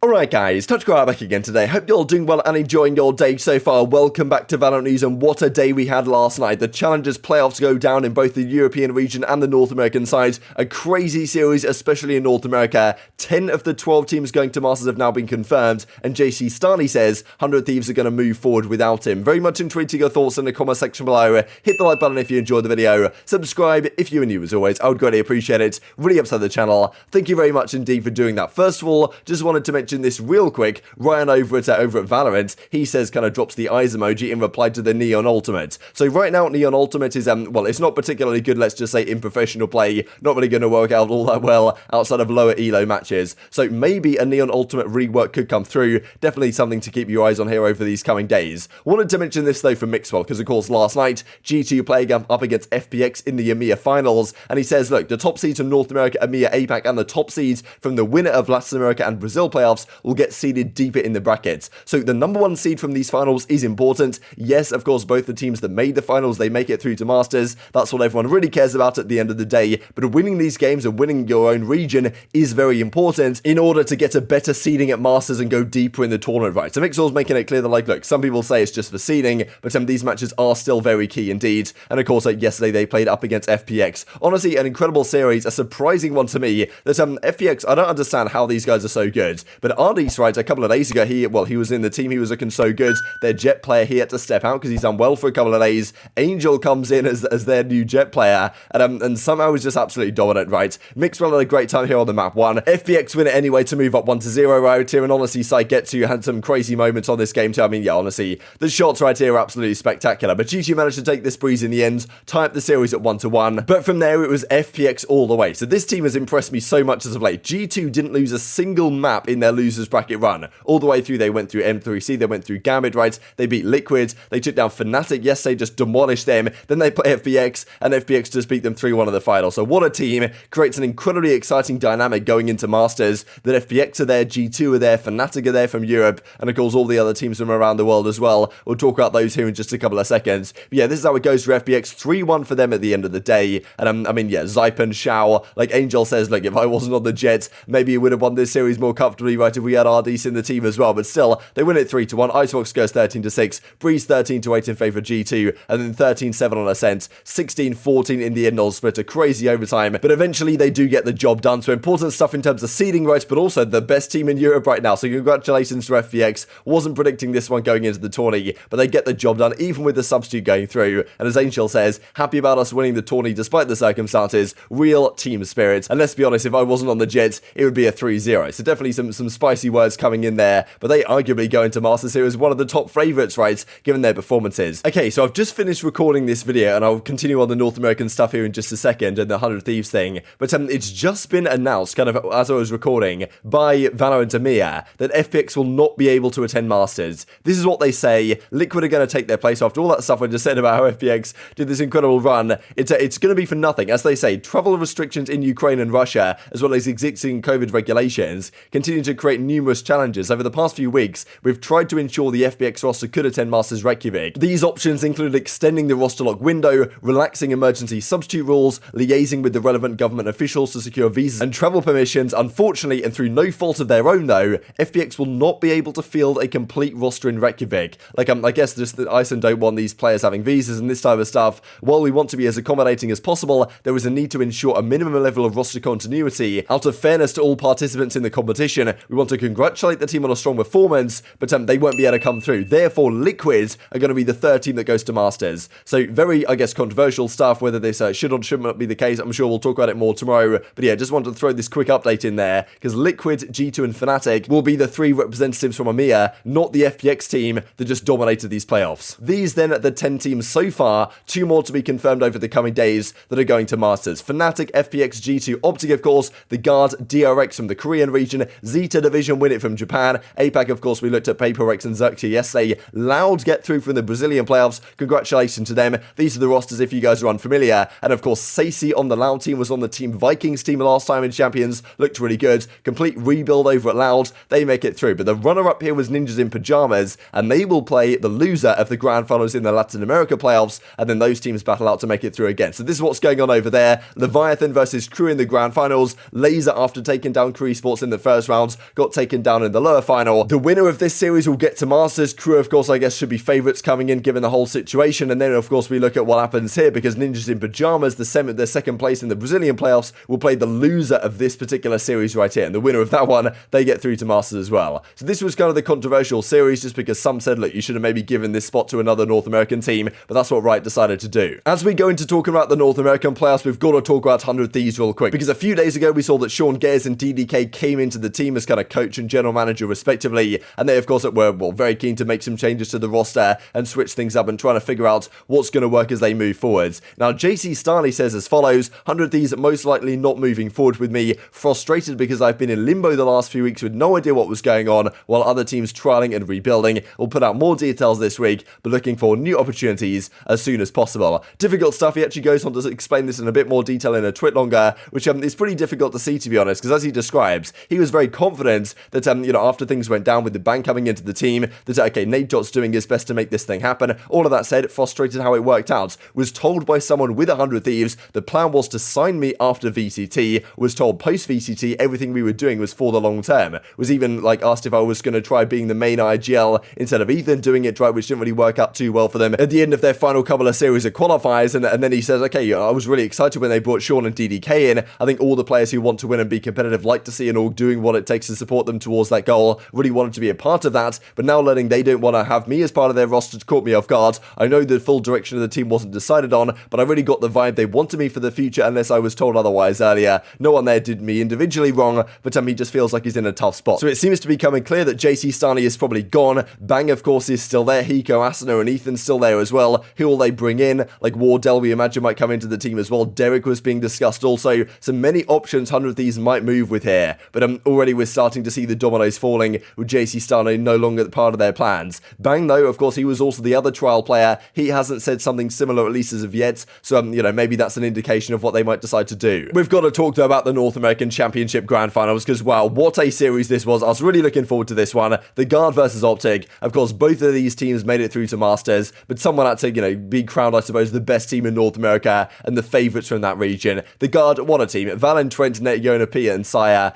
Alright guys, TacticalRab back again today. Hope you're all doing well and enjoying your day so far. Welcome back to Valorant News, and what a day we had last night. The Challengers playoffs go down in both the European region and the North American side. A crazy series, especially in North America. 10 of the 12 teams going to Masters have now been confirmed, and JC Starney says 100 Thieves are going to move forward without him. Very much intrigued to your thoughts in the comment section below. Hit the like button if you enjoyed the video. Subscribe if you are new as always. I would greatly appreciate it. Really upset the channel. Thank you very much indeed for doing that. First of all, just wanted to mention this real quick. Ryan over at Valorant, he says, kind of drops the eyes emoji in reply to the Neon Ultimate. So right now, Neon Ultimate is, well, it's not particularly good, let's just say, in professional play. Not really going to work out all that well outside of lower elo matches. So maybe a Neon Ultimate rework could come through. Definitely something to keep your eyes on here over these coming days. Wanted to mention this, though, for mixwell, because, of course, last night, G2 playing up against FPX in the EMEA finals, and he says, look, the top seeds from North America, EMEA, APAC, and the top seeds from the winner of Latin America and Brazil playoffs will get seeded deeper in the brackets. So the number one seed from these finals is important. Yes, of course, both the teams that made the finals, they make it through to Masters. That's what everyone really cares about at the end of the day. But winning these games and winning your own region is very important in order to get a better seeding at Masters and go deeper in the tournament, right? So Mixwell's making it clear that, like, look, some people say it's just for seeding, but these matches are still very key indeed. And of course, yesterday they played up against FPX. Honestly, an incredible series, a surprising one to me. That FPX, I don't understand how these guys are so good, but RD's right, a couple of days ago, he was in the team, he was looking so good. Their Jet player, he had to step out because he's done well for a couple of days. Angel comes in as their new Jet player, and somehow was just absolutely dominant, right? Mixwell had a great time here on the map 1. FPX win it anyway to move up 1-0 right here, and honestly, Get2 had some crazy moments on this game too. I mean, yeah, honestly, the shots right here are absolutely spectacular, but G2 managed to take this breeze in the end, tie up the series at 1-1, but from there, it was FPX all the way. So this team has impressed me so much as of late. G2 didn't lose a single map in their losers bracket run. All the way through, they went through M3C, they went through Gambit, right? They beat Liquid, they took down Fnatic yesterday, just demolished them. Then they play FPX, and FPX just beat them 3-1 in the final. So what a team. Creates an incredibly exciting dynamic going into Masters. That FPX are there, G2 are there, Fnatic are there from Europe, and of course all the other teams from around the world as well. We'll talk about those here in just a couple of seconds. But yeah, this is how it goes for FPX. 3-1 for them at the end of the day. And I mean, yeah, zyppan, Shao, like Angel says, look, if I wasn't on the Jets, maybe we would have won this series more comfortably, right, if we had RDs in the team as well. But still, they win it 3-1. Icebox goes 13-6. Breeze 13-8 in favour of G2. And then 13-7 on Ascent. 16-14 in the Immortals split. A crazy overtime. But eventually, they do get the job done. So important stuff in terms of seeding, right? But also the best team in Europe right now. So congratulations to FPX. Wasn't predicting this one going into the tourney, but they get the job done even with the substitute going through. And as Angel says, happy about us winning the tourney despite the circumstances. Real team spirit. And let's be honest, if I wasn't on the Jets, it would be a 3-0. So definitely some spicy words coming in there. But they arguably go into Masters here as one of the top favourites, right, given their performances. Okay, so I've just finished recording this video, and I'll continue on the North American stuff here in just a second, and the 100 Thieves thing, but it's just been announced, kind of as I was recording, by VALORANT EMEA, that FPX will not be able to attend Masters. This is what they say. Liquid are going to take their place after all that stuff I just said about how FPX did this incredible run. It's going to be for nothing. As they say, travel restrictions in Ukraine and Russia, as well as existing COVID regulations, continue to create numerous challenges. Over the past few weeks, we've tried to ensure the FPX roster could attend Masters Reykjavik. These options include extending the roster lock window, relaxing emergency substitute rules, liaising with the relevant government officials to secure visas and travel permissions. Unfortunately, and through no fault of their own though, FPX will not be able to field a complete roster in Reykjavik. Like, I guess just that Iceland don't want these players having visas and this type of stuff. While we want to be as accommodating as possible, there is a need to ensure a minimum level of roster continuity. Out of fairness to all participants in the competition, we want to congratulate the team on a strong performance, but they won't be able to come through. Therefore, Liquid are going to be the third team that goes to Masters. So very, I guess, controversial stuff, whether this should or should not be the case. I'm sure we'll talk about it more tomorrow. But yeah, just wanted to throw this quick update in there, because Liquid, G2 and Fnatic will be the three representatives from EMEA, not the FPX team that just dominated these playoffs. These then are the 10 teams so far, 2 more to be confirmed over the coming days that are going to Masters. Fnatic, FPX, G2, OpTic of course, the Guard, DRX from the Korean region, Zeta Division win it from Japan, APAC of course we looked at PaperX and Xerxia yesterday, Loud get through from the Brazilian playoffs, congratulations to them. These are the rosters if you guys are unfamiliar, and of course Sacy on the Loud team was on the Team Vikings team last time in Champions, looked really good, complete rebuild over at Loud, they make it through, but the runner-up here was Ninjas in Pajamas, and they will play the loser of the Grand Finals in the Latin America playoffs, and then those teams battle out to make it through again. So this is what's going on over there. Leviathan versus Crew in the Grand Finals, Laser after taking down Crew Esports in the first round, got taken down in the lower final. The winner of this series will get to Masters. Crew, of course, I guess should be favourites coming in given the whole situation. And then, of course, we look at what happens here because Ninjas in Pajamas, the second place in the Brazilian playoffs, will play the loser of this particular series right here. And the winner of that one, they get through to Masters as well. So this was kind of the controversial series just because some said, look, you should have maybe given this spot to another North American team, but that's what Riot decided to do. As we go into talking about the North American playoffs, we've got to talk about 100 Thieves real quick because a few days ago we saw that Sean Gayes and DDK came into the team as kind of coach and general manager respectively, and they of course were very keen to make some changes to the roster and switch things up and trying to figure out what's going to work as they move forwards. Now JC Starley says as follows: 100 Thieves most likely not moving forward with me, frustrated because I've been in limbo the last few weeks with no idea what was going on while other teams trialing and rebuilding. We'll put out more details this week, but looking for new opportunities as soon as possible. Difficult stuff. He actually goes on to explain this in a bit more detail in a tweet longer, which is pretty difficult to see, to be honest, because as he describes, he was very confident that after things went down with the ban coming into the team, that okay, Nadejot's doing his best to make this thing happen. All of that said, frustrated how it worked out. Was told by someone with 100 Thieves the plan was to sign me after VCT. Was told post VCT everything we were doing was for the long term. Was even asked if I was going to try being the main IGL instead of Ethan doing it right, which didn't really work out too well for them at the end of their final couple of series of qualifiers. And then he says, okay, I was really excited when they brought Sean and DDK in. I think all the players who want to win and be competitive like to see an org doing what it takes to support them towards that goal. Really wanted to be a part of that, but now learning they don't want to have me as part of their roster caught me off guard. I know the full direction of the team wasn't decided on, but I really got the vibe they wanted me for the future unless I was told otherwise earlier. No one there did me individually wrong, but he just feels like he's in a tough spot. So it seems to be becoming clear that JC Starley is probably gone. Bang, of course, is still there. Hiko, Asuna, and Ethan still there as well. Who will they bring in? Wardell, we imagine, might come into the team as well. Derek was being discussed also. So many options 100 Thieves might move with here. But already we're starting to see the dominoes falling with JC Starley no longer part of their plans. Bang, though, of course, he was also the other trial player. He hasn't said something similar, at least as of yet. So, maybe that's an indication of what they might decide to do. We've got to talk, though, about the North American Championship Grand Finals because, wow, what a series this was. I was really looking forward to this one. The Guard versus OpTic. Of course, both of these teams made it through to Masters, but someone had to, be crowned, I suppose, the best team in North America and the favourites from that region. The Guard, what a team. Valen, Trent, Net, Yona, Pia, and Sire.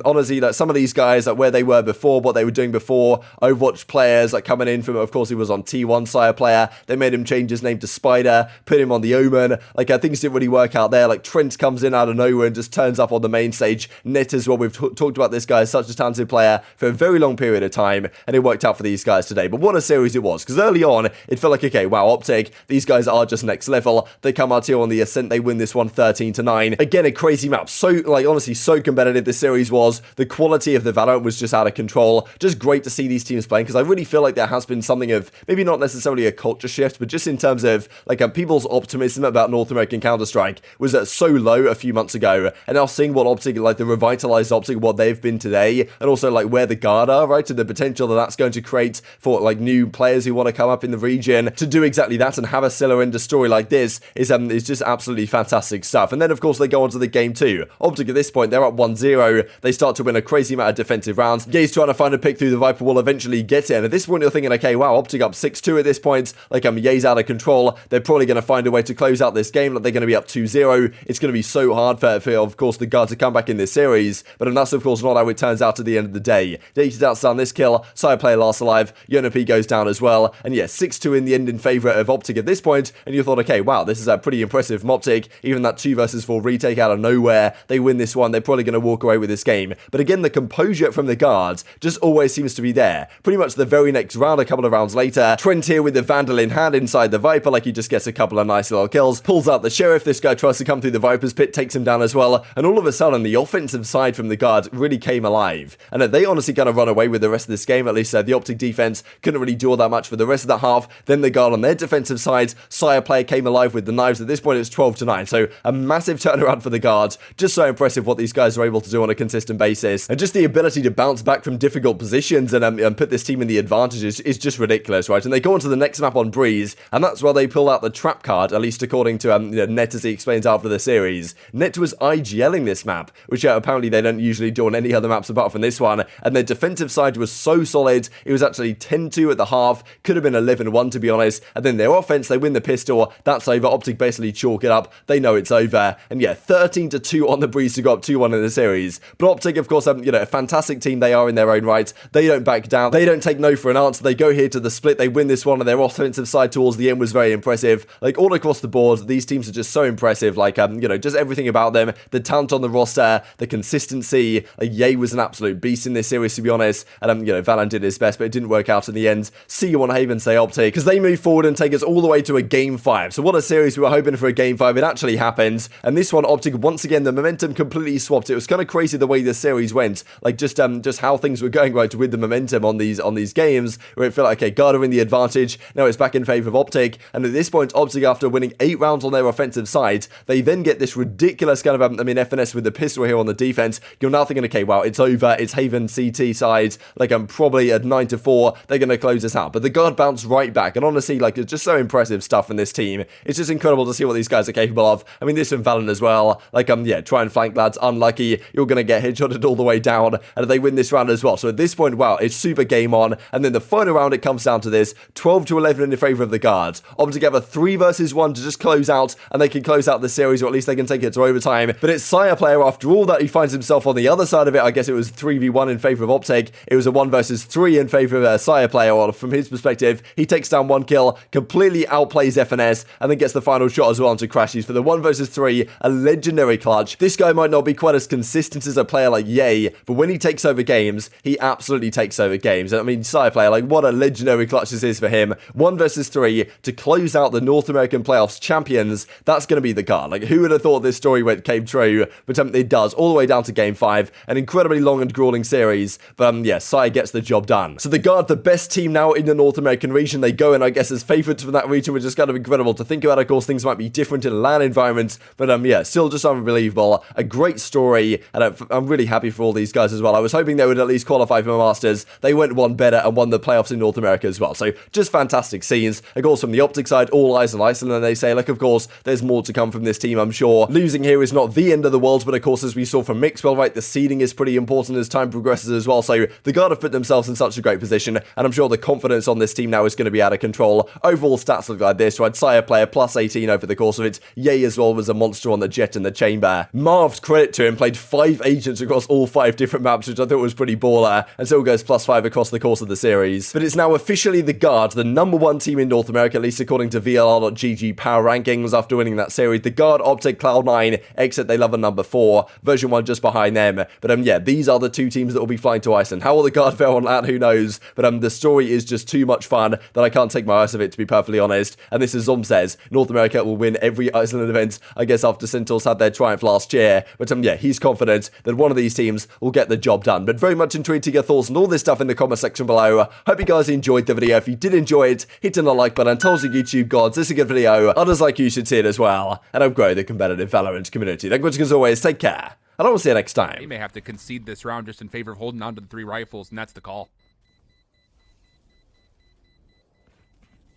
Honestly, some of these guys, where they were before, what they were doing before, Overwatch players, coming in from, of course, he was on T1 Sire player. They made him change his name to Spider, put him on the Omen. Things didn't really work out there. Trent comes in out of nowhere and just turns up on the main stage. Net as well. We've talked about this guy as such a talented player for a very long period of time, and it worked out for these guys today. But what a series it was, because early on, it felt like, okay, wow, OpTic, these guys are just next level. They come out here on the Ascent, they win this one 13-9. Again, a crazy map. So, honestly, so competitive this series was. The quality of the VALORANT was just out of control. Just great to see these teams playing, because I really feel like there has been something of, maybe not necessarily a culture shift, but just in terms of, people's optimism about North American Counter-Strike was so low a few months ago, and now seeing what OpTic, the revitalized OpTic, what they've been today, and also, where the Guard are, right, and the potential that that's going to create for, new players who want to come up in the region to do exactly that and have a Scylla end a story like this is just absolutely fantastic stuff. And then, of course, they go on to the game 2. OpTic at this point, they're up 1-0. They start to win a crazy amount of defensive rounds. Gay's trying to find a pick through the Viper will eventually get it. And at this point, you're thinking, okay, wow, OpTic up 6-2 at this point. Ye's out of control. They're probably going to find a way to close out this game. They're going to be up 2-0. It's going to be so hard for, of course, the Guard to come back in this series. But that's, of course, not how it turns out at the end of the day. They outstanding this kill. Side player last alive. Yona P goes down as well. And yeah, 6-2 in the end in favour of OpTic at this point. And you thought, okay, wow, this is a pretty impressive from OpTic. Even that 2 versus 4 retake out of nowhere. They win this one. They're probably going to walk away with this game. But again, the composure from the Guards just always seems to be there. Pretty much the very next round, a couple of rounds later, Trent here with the Vandal in hand inside the Viper, he just gets a couple of nice little kills, pulls out the Sheriff. This guy tries to come through the Viper's pit, takes him down as well, and all of a sudden the offensive side from the Guard really came alive. And they honestly kind of run away with the rest of this game. At least the OpTic defense couldn't really do all that much for the rest of that half. Then the Guard on their defensive side, Sire player came alive with the knives. At this point it's 12-9, so a massive turnaround for the Guard. Just so impressive what these guys are able to do on a consistent basis, and just the ability to bounce back from difficult positions and put this team in the advantage is just ridiculous, right? And they go on to the next map on Breeze, and that's where they pull out the trap card, at least according to Net as he explains after the series. Net was IGLing this map, which apparently they don't usually do on any other maps apart from this one, and their defensive side was so solid. It was actually 10-2 at the half, could have been 11-1 to be honest, and then their offense, they win the pistol, that's over. OpTic basically chalk it up, they know it's over, and yeah, 13-2 on the Breeze to go up 2-1 in the series. But OpTic, of course, know, a fantastic team they are in their own right. They don't back down. They don't take no for an answer. They go here to the split. They win this one, and their offensive side towards the end was very impressive. Like, all across the board, these teams are just so impressive. Like, you know, just everything about them, the talent on the roster, the consistency. Like, Ye was an absolute beast in this series, to be honest. And, you know, Valorant did his best, but it didn't work out in the end. See you on Haven, say OpTic, because they move forward and take us all the way to a Game 5. So what a series. We were hoping for a Game 5. It actually happened. And this one, OpTic, once again, the momentum completely swapped. It was kind of crazy the way this series went. Like, just how things were going right with the momentum on these games, where it felt like, okay, Garda in the advantage. Now it's back in favor of OpTic. And at this point, OpTic, after winning 8 rounds on their offensive side, they then get this ridiculous kind of, FNS with the pistol here on the defense. You're now thinking, okay, wow, it's over. It's Haven CT side. Like, I'm probably at 9-4. They're going to close this out. But the guard bounced right back. And honestly, like, it's just so impressive stuff in this team. It's just incredible to see what these guys are capable of. I mean, this from Valorant as well. Like, yeah, try and flank, lads. Unlucky. You're going to get headshotted all the way down. And they win this round as well. So at this point, wow, it's super game on. And then the final round, it comes down to this. 12-11 in favor of the guards. OpTic have a 3 versus 1 to just close out. And they can close out the series, or at least they can take it to overtime. But it's Sire player, after all that, he finds himself on the other side of it. I guess it was 3v1 in favor of OpTic. It was a 1 versus 3 in favor of a Sire player, or from his perspective, he takes down 1 kill, completely outplays FNS, and then gets the final shot as well onto Crashies for the 1 versus 3, a legendary clutch. This guy might not be quite as consistent as a player like Ye, but when he takes over games, he absolutely takes over games. And I mean, Sire player, like, what a legendary clutch this is for him. 1 versus 3 to close out the North American playoffs champions. That's going to be the guard. Like, who would have thought this story came true? But it does, all the way down to Game 5. An incredibly long and grueling series, but yeah, Sire gets the job done. So the guard, the best team now in the North American region, they go in, I guess, as favorites from that region, which is kind of incredible to think about. Of course, things might be different in a LAN environment, but yeah, still just unbelievable. A great story, and I'm really happy for all these guys as well. I was hoping they would at least qualify for Masters. They went one better and won the playoffs in North America as well. So just fantastic scenes. Of course, from the OpTic side, all eyes on Iceland, and they say, like, of course, there's more to come from this team, I'm sure. Losing here is not the end of the world, but of course, as we saw from mixwell, right, the seeding is pretty important as time progresses as well. So the guard have put themselves in such a great position, and I'm sure the confidence on this team now is going to be out of control. Overall stats look like this, right? Sire player plus 18 over the course of it. Ye as well was a monster on the jet and the chamber. Marved, credit to him, played 5 agents across all 5 different maps, which I thought was pretty baller, and still goes +5 across the course of the series. But it's now officially the guard, the #1 team in North America, at least according to VLR.GG power rankings after winning that series. The guard, OpTic, Cloud9, Exit, they love a #4, version 1 just behind them. But yeah, these are the 2 teams that will be flying to Iceland. How will the guard fare on that? Who knows? But the story is just too much fun that I can't take my eyes off it, to be perfectly honest. And this is Zom says, North America will win every Iceland event, I guess, after Sentinels had their triumph last year. But yeah, he's confident that one of these teams will get the job done. But very much intrigued to your thoughts and all this stuff in the comment section below. Hope you guys enjoyed the video. If you did enjoy it, hit on the like button. Tell us your YouTube gods, this is a good video. Others like you should see it as well. And help grow the competitive Valorant community. Thank you much as always. Take care. And I will see you next time. They may have to concede this round just in favor of holding on to the 3 rifles, and that's the call.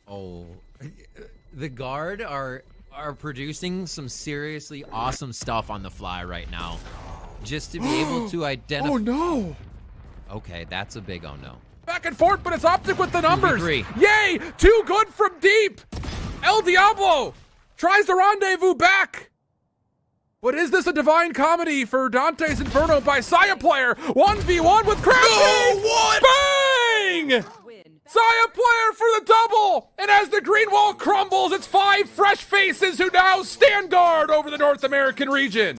Oh, the guard are producing some seriously awesome stuff on the fly right now. Just to be able to identify. Oh no! Okay, that's a big oh no. Back and forth, but it's OpTic with the numbers. 2v3. Yay! Too good from deep. El Diablo tries the rendezvous back. But is this a divine comedy for Dante's Inferno by Saya player? 1v1 with Crash. No, what? Bang! Saya player for the double! And as the green wall crumbles, it's 5 fresh faces who now stand guard over the North American region.